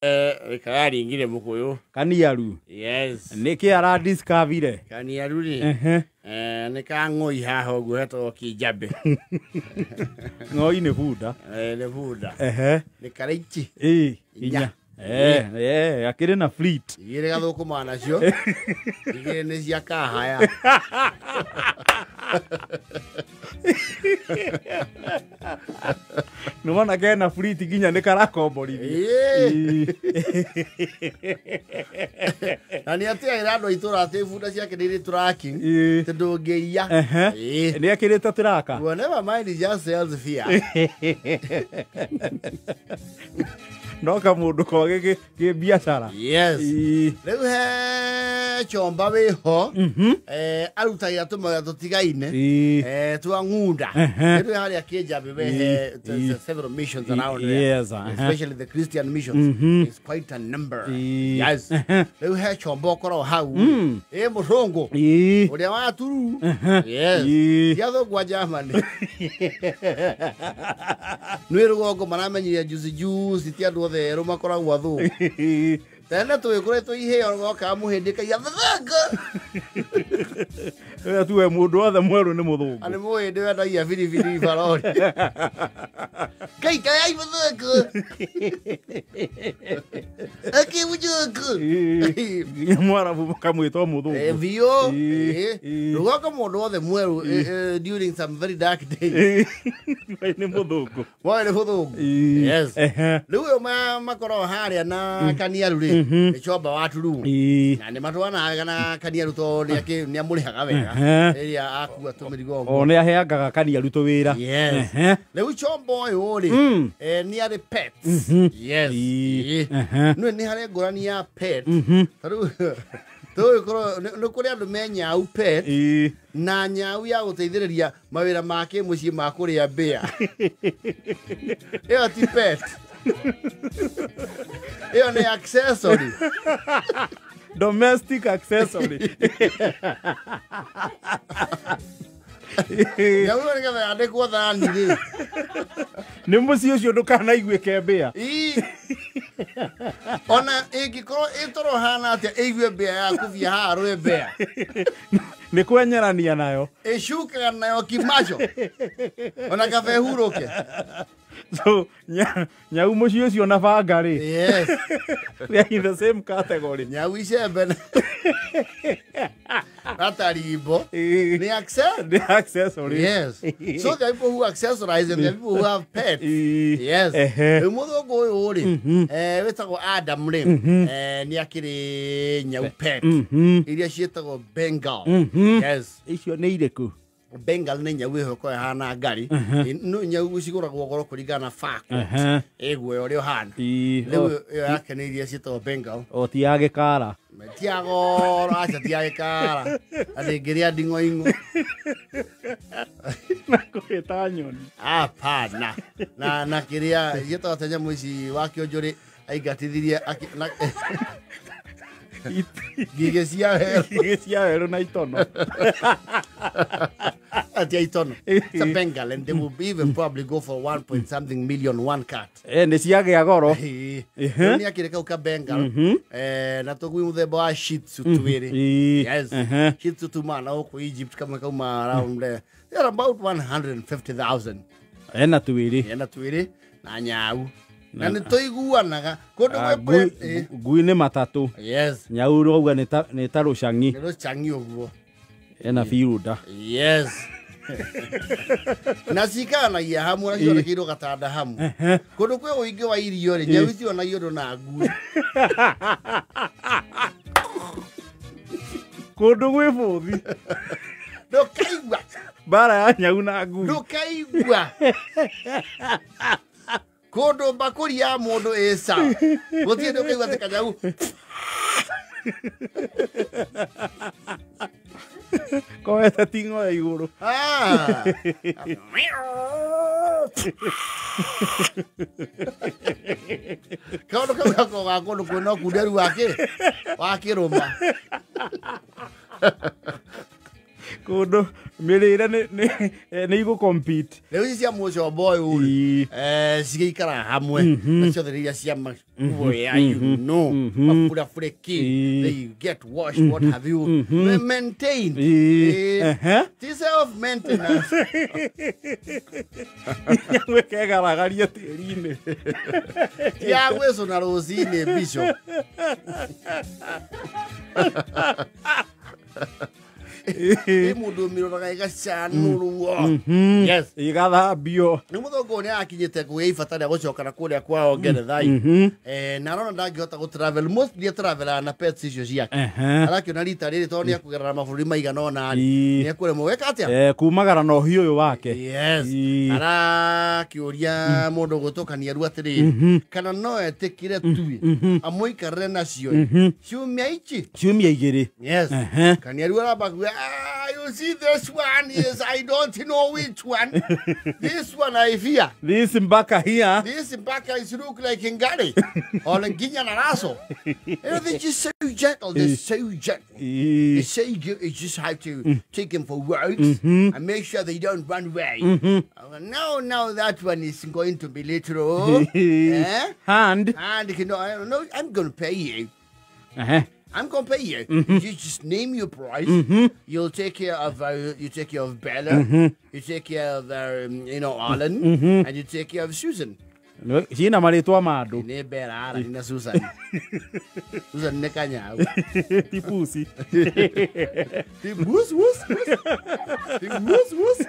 Kayari ingire mukuyu. Kaniaru. Yes. Niki ara discover. Kaniaru ni. Nika ngoi haha ugu heto kijabe. Ngoi ne buda. Ne buda. Nika reichi. Inya. Akire na fleet. Igire gathuku mana cio. Igire ni cia kahaya. No wana kena fleet ginya ni karakomborithia. Na ni atia irado itura ati bunda ciake ndiri tracking tondu ngeia. Ni akirite traka. Whenever mind is just sells fear. No kamundu ko ge biashara. Yes. Riu he chomba wiho arutagira tumaga tutigaine twa ngunda. Riu hari akijambe we several missions around there. Yes. Especially the Christian missions. It's quite a number. Yes. Riu he chomba koro hau. Murongo. Uria wa turu. Yes. Yatho gwa Germany. Nwirugongo maramenyire juice tiandu othe ero makoragwo athu tena twikuretwo iheo goka muhindika ya thanga tuwe mundu othe mweru ni muthungu ani muhindi wendagia biribiri barori kai ai thanga aki mujuku mwarabu kamwitwo muthungu vio rugoka mundu othe mweru during some very dark days ni muthungu ni muthungu yes riu makoro haria na Kaniaru ri ni chomba waturu na ni matwana na Kaniaru to ni amurihaga wega iria akua tumirigo o ni aheangaga Kaniaru to wira yes riu chomba uyu ri ni ari pets yes no ni hari ngurani ya pet riu no kuri andu menya au pet na nyau ya guteithiriria mawira make mucii ma kuria mbia iyo ti pet iyo ni accessory domestic accessory nyau ni gathe andikwo thani ri ni mucii ucio ndukanaiguike mbia ona ingikoro itoro hana atia igwe mbia yaku via harwe mbia ni kwenyerania nayo ishukaga nayo kimacho ona kabe huruke so nyau mucii ucio na banga ri yes they are in the same category nyau icembe Ratarimbo. The accessory. Yes. So there are people who accessorize and there are people who have pets. Yes. Umudo go ori. Wetago Adam rim. Niakiri nyau pet. Iria cietagwo Bengal. Yes. Icio nĩ irĩkũ? Bengal nĩ nyau ĩho hana ngari. No nyau cigũragwo goro kũringana fako. Ĩguo ũrĩa ũhana. Rĩu yake nĩ iria cietagwo Bengal. O ti ya gĩkara. Tiago acha tiagekara alingeria dingo ingo nakuita nyoni hapana na kiria yeto atanya muici wakio njuri aigatithirie gige cia hero na itono atia itono it's a Bengal and they will even probably go for 1.something million one cat ni ciagĩa goro ni akireka uka Bengal na togwi muthemba wa Shih Tzu twiri yes Shih Tzu tumana huko Egypt kama around there they're about 150,000 ena twiri na nyau na nĩ tũiguanaga kũndũ gwĩ ngui nĩ matatũ yes nyau rauga nĩ ta rũcangi nĩ rũcangi ũguo ena firuda yes na cikanagia hamwe na cionekirwo gatanda hamwe kũndũ kwĩ ũingĩ wa irio rĩ nyau cionagio ũndũ na ngui kũndũ gwĩ bũthi ndũkaigua mbara ya nyau na ngui ndũkaigua kodo bakuri ya modo esa gotie ndo kaigua teka nyau koeta tingo ya iguru kodo ko gakodo ko no kuderu wake wakiruma Kudo mirire ni igu compete. Leo cia muco boy uri. Cigikara hamwe. Nacio thiria cia boy you know. Afura freki. They get washed, what have you. Maintain. Self maintenance. We kegaragaria tiri-ini. Ya gweso na rosine Bishop. Mundu miroraga igacanurwo. Yes. Igathambio. Ni muthongo ni akinyite kuifatana gucokana kuria kwao Ngeretha. Na rona ndangihota go travel most dia travel na pets icio ciake. Arakiona rita riri to ni akugerera maburi maigana ona ni akure mweka atia. Kumagara no hiyo uyu wake. Yes. Arakiuria mundu gutokania ru atiri. Kana no etikire tui. Amuikarire nacio. Ciumia ichi. Ciumia igiri. Yes. Kania ru arabagu. You see this one is, I don't know which one. This one I fear. This Mbaka here. This Mbaka is look like Ngari. Or Nginya Naraso. They're just so gentle. They're so gentle. They say you just have to take them for works and make sure they don't run away. No, that one is going to be literal. Hand. And you know, I don't know, I'm going to pay you. I'm gonna pay you. You just name your price. You'll take care of Bella. You take care of Alan, and you take care of Susan. Sina maritwa madu. Ni Bella ara ni Susan. Susan ne kanya. Tipusi. Tipus wus. Tipus wus.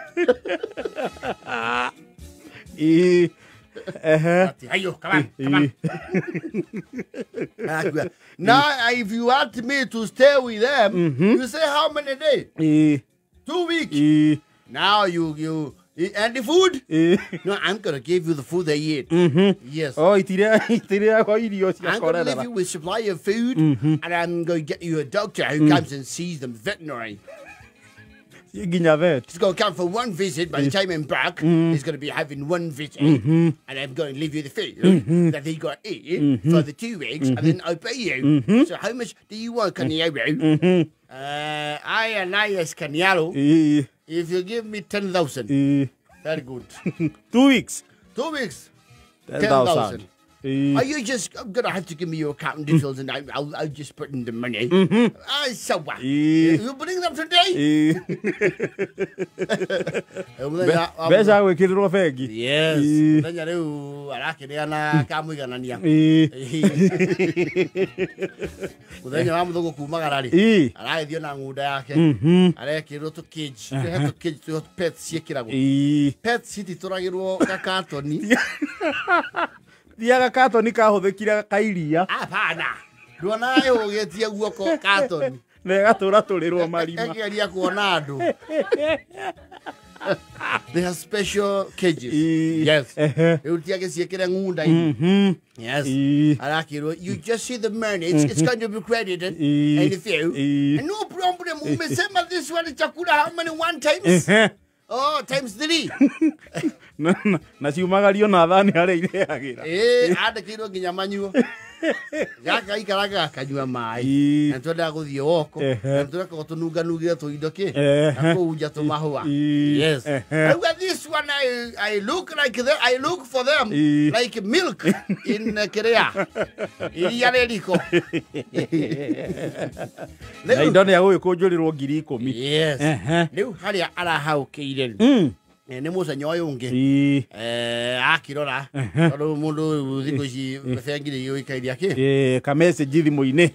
Ayo, come on. Now, if you want me to stay with them, you say how many days? 2 weeks. Now you and the food? No, I'm gonna give you the food they eat. Yes. Oh, I'm gonna leave you with supply of food, and I'm gonna get you a doctor who comes and sees them veterinary. He's going to come for one visit. By the time I'm back, he's going to be having one visit. And I'm going to leave you the food that he got to eat for the 2 weeks. And then I'll pay you. So how much do you want, Kanyaro? I and I as Kanyaro. If you give me 10,000. Very good. 2 weeks. 2 weeks. 10,000. Are you just going to have to give me your account details and I'll just put in the money? So what? You bring them today? Besa wekirwo fegi. Yes. Nanya riu arakineana kamuiganania. Muthenya wa muthugu kumagara ri. Araithio na ngunda yake. Arekirwo to cage. To cage to pets ciekiragwo. Pets city turagirwo gakatoni. Diaga katoni kahuthikira kairia. Apana. Ndona yugetie guoko katoni. Na gatura turirwo marima. Egeria kuona andu. They have special cages. Yes. Utiage ciekire ngunda ini. Yes. Arakiro, you just see the money. It's going to be credited. And if you. And no problem. Umesema this one chakula how many one times? Oh, times 3. Na ciumagario na thani harĩa ireagĩra. Andĩkĩirwo nginya manyuo. Gaka ikaraga akanyua maĩ. Na twendaga gũthiĩ woko. Na tũreka gũtũnunganugĩre tũindo kĩ. Na kũhunja tũmahũa. Yes. This one I look like that. I look for them like milk in Korea. Iria rĩriko. Na indo nĩ agũgĩkũnjũrĩrwo 10,000. Yes. Rĩu harĩa arahaũkĩire. Nĩ mũthenya ũyũ ũngĩ akirora tondũ mũndũ thikũ ici bengi nĩ yũĩkaine akĩ ka message thimũ-inĩ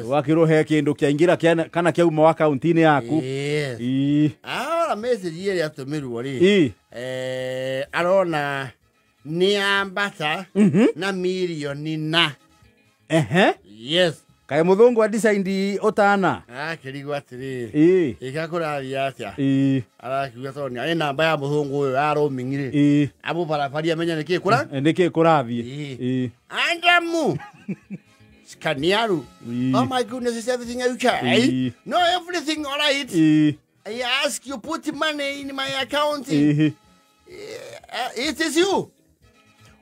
wakĩrwo he kĩndũ kĩaingĩra kana kĩauma wa akaunti-inĩ yaku arona message ĩrĩa atũmĩrwo rĩ arona nĩ ambata na mirioni na yes. Kae muthungu adisaindi otana. Akirigwa atiri. Igakuraria atia. Arakiuga toni ari namba ya muthungu uyu aromingire. Abo barabari amenya niki kura? Niki kurathie. Andamu. Kaniaru. Oh my goodness, is everything okay? No, everything all right. I ask you put money in my account. It is you.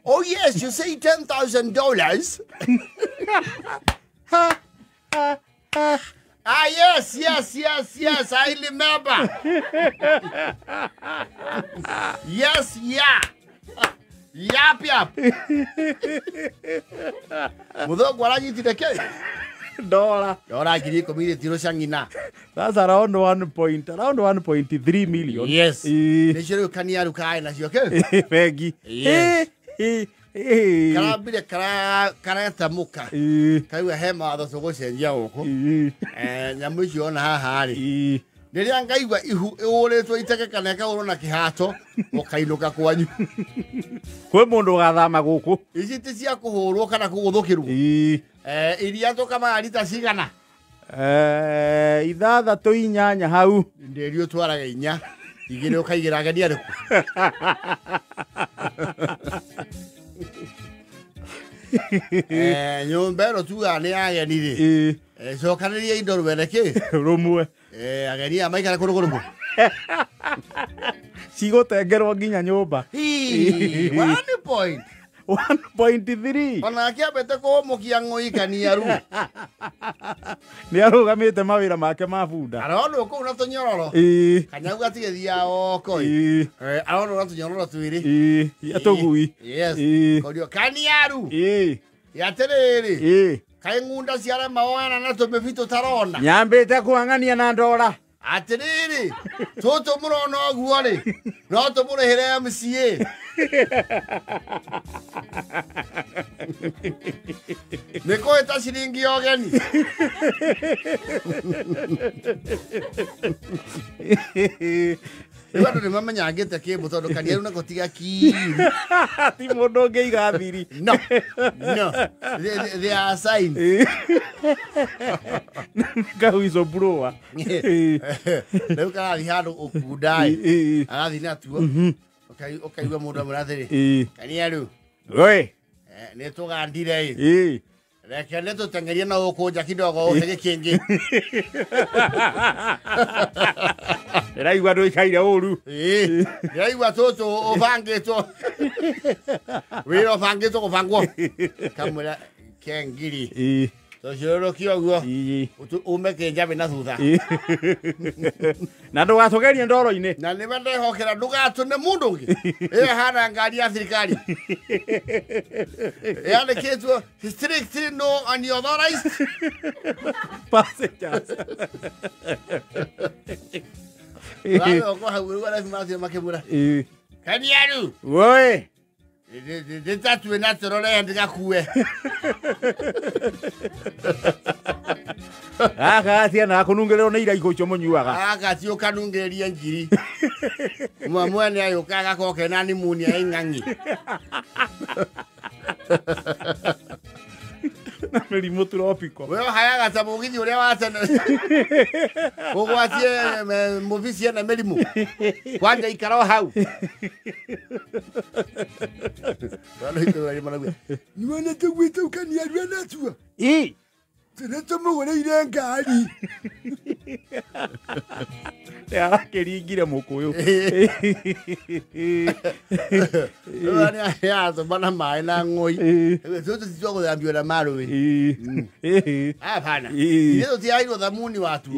Oh yes, you say $10,000. Ah, yes. I remember. Yes, yeah. Yap. Mudhogo aranyitire ke? Dola. Ora ngiri komire tiro shangina. That's around 1.3 million. Yes. Nishiro kaniaru kai na cio ke? Pegi. Yes. Karabire kareta muka. Kaiwa hema atho gucenjia guku. Nyamu icio na haha ri. Riria ngaigua ihu iuritwo iteke kana kauro na kihato ukainuka kwanyu. Kwe mundu gathama guku. Ici ti cia kuhurwo kana kuguthukirwo. Iria tukama rita cigana. 6-8 hau. Nderio twaraga 4. Igire ukaigira gania riku. Nyumba tu ane agenire. Cokaniria indo rwereke. Rumwe. Ageni amaikara kurugurugu. Cigotengerwo nginya nyumba. 1.3. Ona kiabete ko mukia ngoi kaniaru. Ni arugamite mawira make mabunda. Arono ko una tonyororo. Kanyagu atigethia oko. Arono una tonyororo twiri. Atogui. Yes. Kodio kaniaru. Yaterere. Kai ngunda ciara maoana na tumefito tarona. Nyambite kuangania na ndora. Atiriri. Toto murono guore. No to murehere MCA. Neko eta shiringi ogeni. Iwatu ni mama nyangete kibu todo kaniaru na kotiga ki. Ti mundu ngeiga thiri. No. They are sign. Gawizo broa. Leu kana hihado okudai. Arathi na tuo. Okay we mundu murathiri. Kaniaru. Oi. Ne tugandire. Reke ne tutengeria na ukunja kidogo utege kingi. Iraigwa nduikaire uru. Iraigwa toto obangitwo. Wiro bangitwo kubangwo. Kamura kengiri. Toshoro kioguo. Ume kenjabe na thutha. Na ndugatogerie ndoro-ini. Na nĩ ndehokera ndugatune mundu ungi. Hana ngari ya thirikari. Yandĩkĩtwo strictly no unauthorized passengers. Wao kwa hau wala simathi makemura. Kaniaru. Woi. Tatu na torole ndikakue. Aka na kunungerero ni iraiko icio munyuaga. Aka ti ukanungereria ngiri. Mwene ayo kaga koke nani muni ya ing'ang'i. Na mĩrimũ tropical. Wewe hayaga ta mugithi uria watene. Ugwatie mubici na mĩrimũ. Kwanja ikaro hau. Wala ito managu. Niwana tugwita ukaniaru na tua. Tuneto mugoreire ngari. Ya kiringire mukuyu. Wani ya to bana mai na ngoi. Tuto tito kuthambio na maru. Hapana. Hizo tiairo dhamuni watu.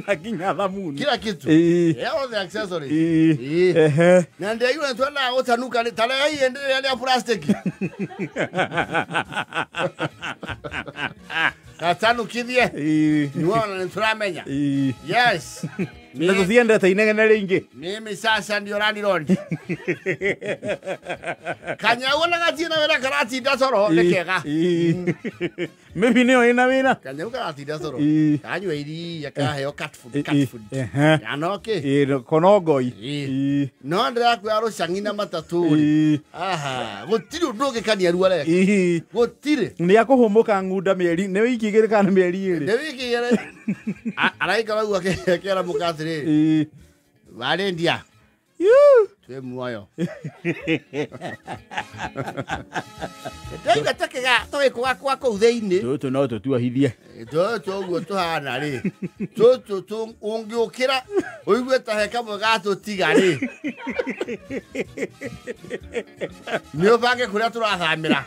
Na kinya dhamuni. Kila kitu. Yao the accessories. Na ndio hiyo tuana utanuka tale hii endelea ya plastic. Katanu kithie. Niona nituramenya. Yes. Na tuthiendete inegene ringi. Mimi sasa ndio rani rondi. Kanya wona gatina wera karati ndasoro nekega. Maybe nio ina wina. Kanya karati ndasoro. Kanyu iri yakaheo cat food. Yanoke. Konogoi. No ndra ku aro shangina matatu. Aha, gutiri ndoge kaniaru ara. Gutiri. Ni akuhumuka ngunda mieri, ni wiki igiri kana mieri iri. Ni wiki igiri. Araika wagu akera mukatire. Valendia. Twe muoyo. Ndaiga takega towe kwa utheini. Toto no tutuahithie. Toto guo tuhana ri. Toto ungiukira uigue ta heka mugato tigari. Nio bange kuria turathamira.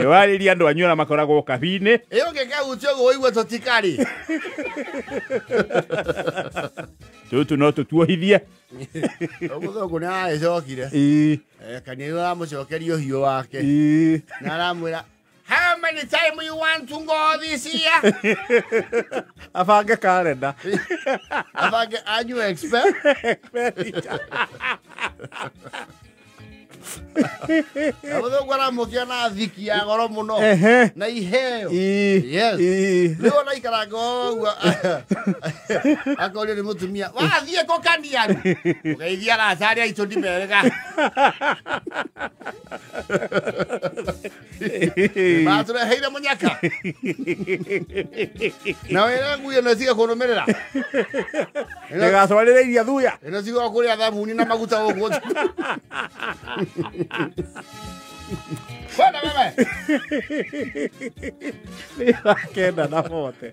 Nĩ warĩria andũ anyu na makoragwo kabine. Ĩyo ngĩkahutia ũguo waigua tũtikarĩ. Tũtũ no tũtuohithie. Mũthũngũ nĩ aragĩcokire. Kanitha ũramũcokeria ũhiũ wake. Na aramwĩra, how many times you want to go this year? Abange kalenda. Abange annual expenditure. Mũthũngũ aramũkia na thiki ya goro mũno. Na iheo. Yes. Rĩu ona ikaranga ũguo. Akorio nĩ mũtumia. Wathiĩ kũkania rĩu. Ũgeithia gacarĩ aitũ ndimerega. Matũreheire mũnyaka. Na wĩra nguyo na ciga kũrũmĩrĩra. Ĩgatwarĩre iria thuya. Ĩno ciga kũrĩa thabuni na maguta ũguo. Bueno, bebé. Queda na foto.